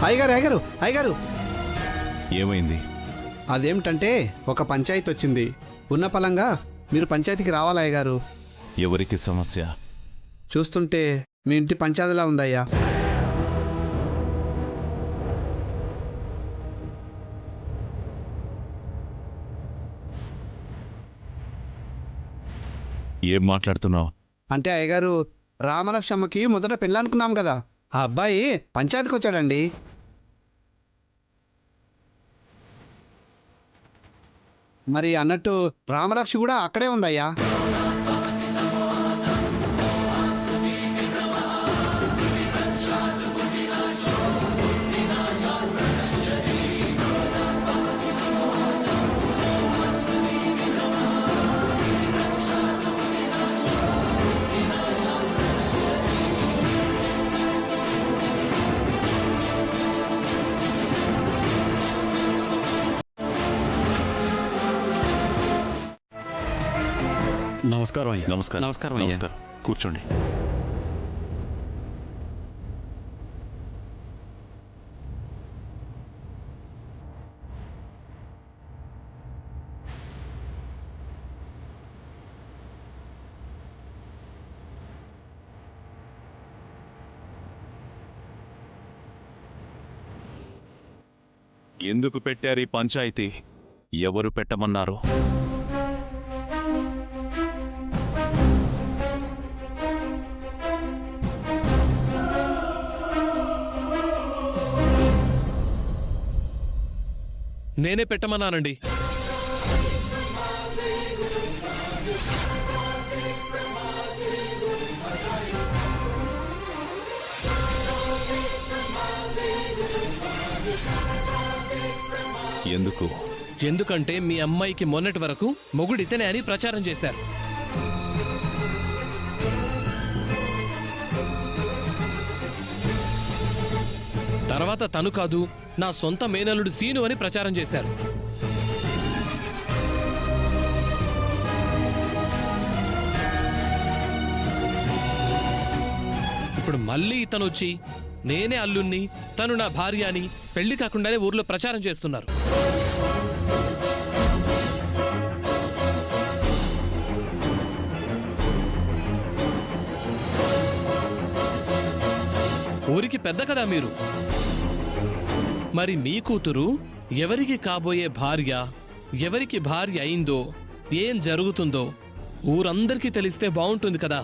అయ్యగారు అయ్యగారు అయ్యగారు ఏమైంది? అదేమిటంటే ఒక పంచాయతీ వచ్చింది. ఉన్న పలంగా మీరు పంచాయతీకి రావాలి అయ్యగారు. ఎవరికి సమస్య? చూస్తుంటే మీ ఇంటి పంచాయతీలా ఉందయ్యా. ఏం మాట్లాడుతున్నావు? అంటే అయ్యగారు, రామలక్ష్మమ్మకి మొదట పెళ్ళనుకున్నాం కదా, ఆ అబ్బాయి పంచాయతీకి వచ్చాడండి. మరి అన్నట్టు రామలక్ష్మి కూడా అక్కడే ఉందయ్యా. నమస్కారం అయ్యా. నమస్కారం. నమస్కారం అయ్యా. నమస్కారం. కూర్చోండి. ఎందుకు పెట్టారు ఈ పంచాయతీ? ఎవరు పెట్టమన్నారు? నేనే పెట్టమన్నానండి. ఎందుకు? ఎందుకంటే మీ అమ్మాయికి మొన్నటి వరకు మొగుడితేనే అని ప్రచారం చేశారు. తర్వాత తను కాదు, నా సొంత మేనల్లుడు సీను అని ప్రచారం చేశారు. ఇప్పుడు మళ్ళీ ఇతను వచ్చి నేనే అల్లుణ్ణి, తను నా భార్య అని పెళ్లి కాకుండానే ఊర్లో ప్రచారం చేస్తున్నారు. ఊరికి పెద్ద కదా మీరు. మరి మీ కూతురు ఎవరికి కాబోయే భార్య, ఎవరికి భార్య అయిందో, ఏం జరుగుతుందో ఊరందరికీ తెలిస్తే బాగుంటుంది కదా.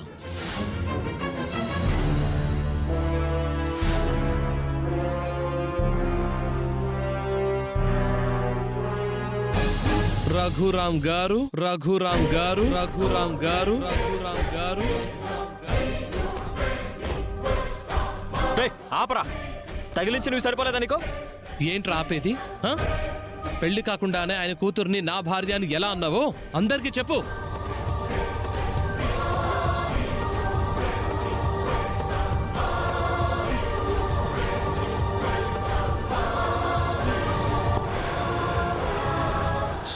రఘురాం గారు, రఘురాం గారు, రఘురాం గారు, రఘురాం గారు. ఆపరా, తగిలించినవి సరిపోలేదా నీకో? ఏంట్రా ఆపేది? పెళ్లి కాకుండానే ఆయన కూతుర్ని నా భార్య అని ఎలా అన్నావో అందరికీ చెప్పు.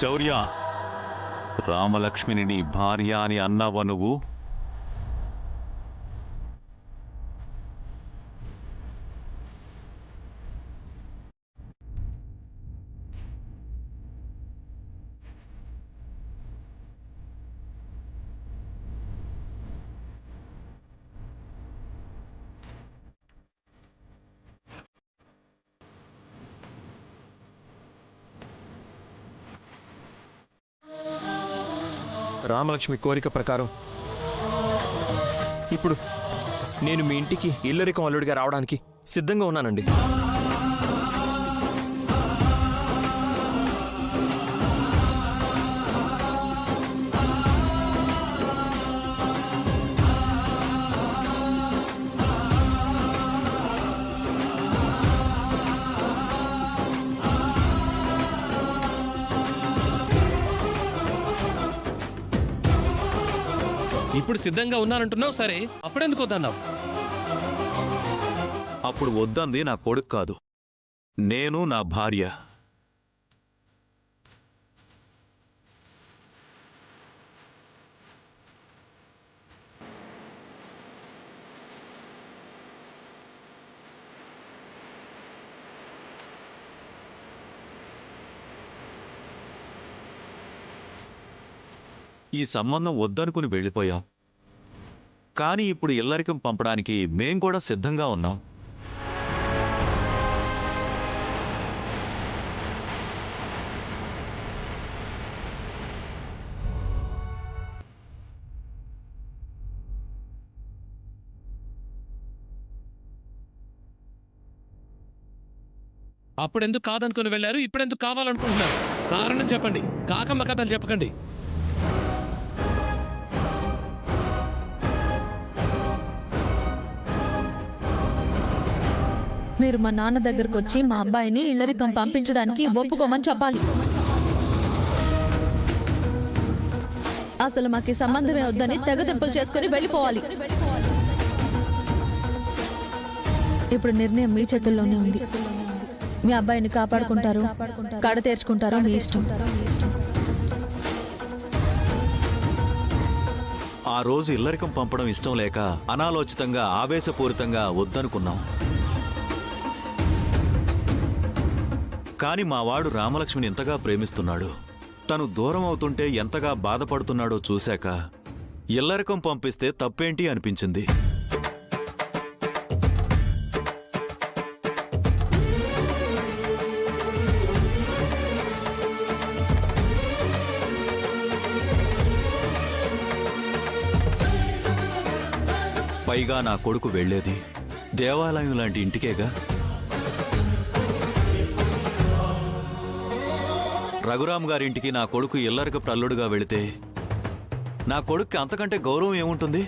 శౌర్య, రామలక్ష్మిని నీ భార్య అని అన్నావా నువ్వు? రామలక్ష్మి కోరిక ప్రకారం ఇప్పుడు నేను మీ ఇంటికి ఇల్లరికం అల్లుడిగా రావడానికి సిద్ధంగా ఉన్నానండి. ఇప్పుడు సిద్ధంగా ఉన్నానంటున్నావు, సరే అప్పుడెందుకు వద్దన్నావు? అప్పుడు వద్దంది నా కొడుకు కాదు, నేను నా భార్య. ఈ సంబంధం వద్దనుకుని వెళ్ళిపోయాం. కానీ ఇప్పుడు ఇల్లరికం పంపడానికి మేం కూడా సిద్ధంగా ఉన్నాం. అప్పుడెందుకు కాదనుకుని వెళ్ళారు, ఇప్పుడెందుకు కావాలనుకుంటున్నారు? కారణం చెప్పండి, కాకమ్మ కథలు చెప్పకండి. మీరు మా నాన్న దగ్గరకు వచ్చి మా అబ్బాయిని ఇల్లరికం పంపించడానికి ఒప్పుకోమని చెప్పాలి. అసలు మాకు ఈ సంబంధమే వద్దని తెగతింపులు చేసుకుని వెళ్ళిపోవాలి. ఇప్పుడు నిర్ణయం మీ చేతుల్లోనే ఉంది. మీ అబ్బాయిని కాపాడుకుంటారు, కడ తీర్చుకుంటారో మీ ఇష్టం. ఆ రోజు ఇల్లరికం పంపడం ఇష్టం లేక అనాలోచితంగా ఆవేశపూరితంగా వద్దనుకున్నాం. కాని మావాడు రామలక్ష్మిని ఎంతగా ప్రేమిస్తున్నాడు, తను దూరం అవుతుంటే ఎంతగా బాధపడుతున్నాడో చూశాక ఇల్లరికం పంపిస్తే తప్పేంటి అనిపించింది. పైగా నా కొడుకు వెళ్లేది దేవాలయం లాంటి ఇంటికేగా. రఘురామ్ గారింటికి నా కొడుకు ఇల్లరిక ప్రల్లుడుగా వెళితే నా కొడుక్కి అంతకంటే గౌరవం ఏముంటుంది?